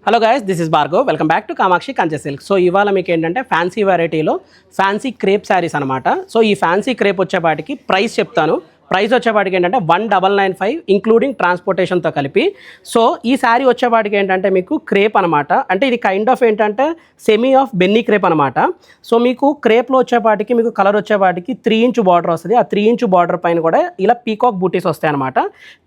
Hello guys, this is Bhargav. Welcome back to Kamakshi కంచె silk. So ఇవాళ మీకు ఏంటంటే ఫ్యాన్సీ వెరైటీలో ఫ్యాన్సీ క్రేప్ శారీస్ అనమాట. సో ఈ ఫ్యాన్సీ క్రేప్ వచ్చేపాటికి ప్రైస్ చెప్తాను. ప్రైస్ వచ్చేపాటికి ఏంటంటే 1995 ఇంక్లూడింగ్ ట్రాన్స్పోర్టేషన్తో కలిపి. సో ఈ శారీ వచ్చేపాటికి ఏంటంటే మీకు క్రేప్ అనమాట. అంటే ఇది కైండ్ ఆఫ్ ఏంటంటే సెమీ ఆఫ్ బెన్నీ క్రేప్ అనమాట. సో మీకు క్రేప్లో వచ్చేపాటికి మీకు కలర్ వచ్చేపాటికి 3 ఇంచ్ బార్డర్ వస్తుంది. ఆ 3 ఇంచ్ బార్డర్ పైన కూడా ఇలా పీకాక్ బూటీస్ వస్తాయి అనమాట.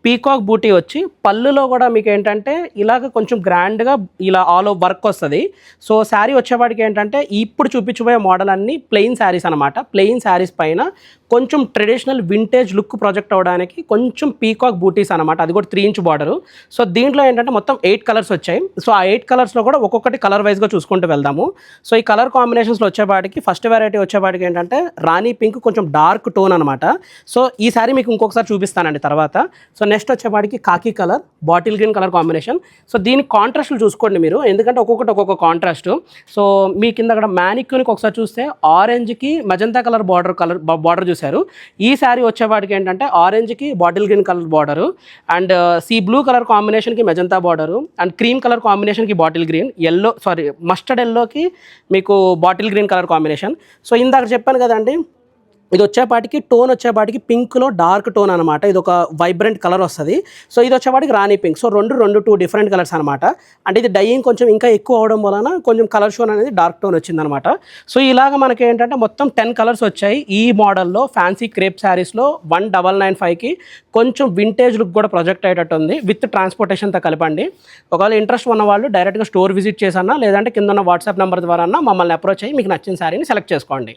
పీకాక్ బూటీ వచ్చి పళ్ళులో కూడా మీకు ఏంటంటే ఇలాగ కొంచెం గ్రాండ్గా ఇలా ఆల్ ఓవర్ వర్క్ వస్తుంది. సో శారీ వచ్చేపాటికి ఏంటంటే ఇప్పుడు చూపించబోయే మోడల్ అన్ని ప్లెయిన్ శారీస్ అనమాట. ప్లెయిన్ శారీస్ పైన కొంచెం ట్రెడిషనల్ వింటేజ్ లుక్ ప్రొజెక్ట్ అవ్వడానికి కొంచెం పీకాక్ బూటీస్ అనమాట. అది కూడా 3 ఇంచ్ బార్డరు. సో దీంట్లో ఏంటంటే మొత్తం 8 కలర్స్ వచ్చాయి. సో ఆ 8 కలర్స్లో కూడా ఒక్కొక్కటి కలర్ వైజ్గా చూసుకుంటూ వెళ్దాము. సో ఈ కలర్ కాంబినేషన్స్లో వచ్చేపాటికి ఫస్ట్ వెరైటీ వచ్చేపాటికి ఏంటంటే రాణి పింక్, కొంచెం డార్క్ టోన్ అనమాట. సో ఈ సారీ మీకు ఇంకొకసారి చూపిస్తానండి తర్వాత. సో నెక్స్ట్ వచ్చేపాటికి కాకి colour, bottle green colour combination. So దీని కాంట్రాస్ట్లు చూసుకోండి మీరు, ఎందుకంటే ఒక్కొక్కటి ఒక్కొక్క కాంట్రాస్ట్. సో మీ కింద అక్కడ మ్యానిక్యూన్కి ఒకసారి చూస్తే ఆరెంజ్కి మజంతా కలర్ బార్డర్ చూసారు. ఈ శారీ వచ్చేవాడికి ఏంటంటే ఆరెంజ్కి bottle green colour border, and sea blue colour కాంబినేషన్కి magenta border, and cream colour కాంబినేషన్కి బాటిల్ గ్రీన్, మస్టర్డ్ ఎల్లోకి మీకు bottle green colour combination. So ఇందాక చెప్పాను కదండి, ఇది వచ్చేపాటికి టోన్ వచ్చేపాటికి పింక్లో డార్క్ టోన్ అనమాట. ఇది ఒక వైబ్రెంట్ కలర్ వస్తుంది. సో ఇది వచ్చేపాటికి రాణి pink. So two different colours అనమాట. అంటే ఇది డైయింగ్ కొంచెం ఇంకా ఎక్కువ అవడం వలన కొంచెం కలర్ షోన్ అనేది డార్క్ టోన్ వచ్చిందనమాట. సో ఇలాగ మనకి ఏంటంటే మొత్తం 10 కలర్స్ వచ్చాయి ఈ మోడల్లో. ఫ్యాన్సీ క్రేప్ శారీస్లో 1995కి కొంచెం వింటేజ్ లుక్ కూడా ప్రొజెక్ట్ అయ్యేటట్టు ఉంది, విత్ ట్రాన్స్పోర్టేషన్తో కలపండి. ఒకవేళ ఇంట్రెస్ట్ ఉన్న వాళ్ళు డైరెక్ట్గా స్టోర్ విజిట్ చేసన్నా, లేదంటే కింద ఉన్న వాట్సాప్ నెంబర్ ద్వారా మమ్మల్ని అప్రోచ్ అయ్యి మీకు నచ్చిన శారీని సెలెక్ట్ చేసుకోండి.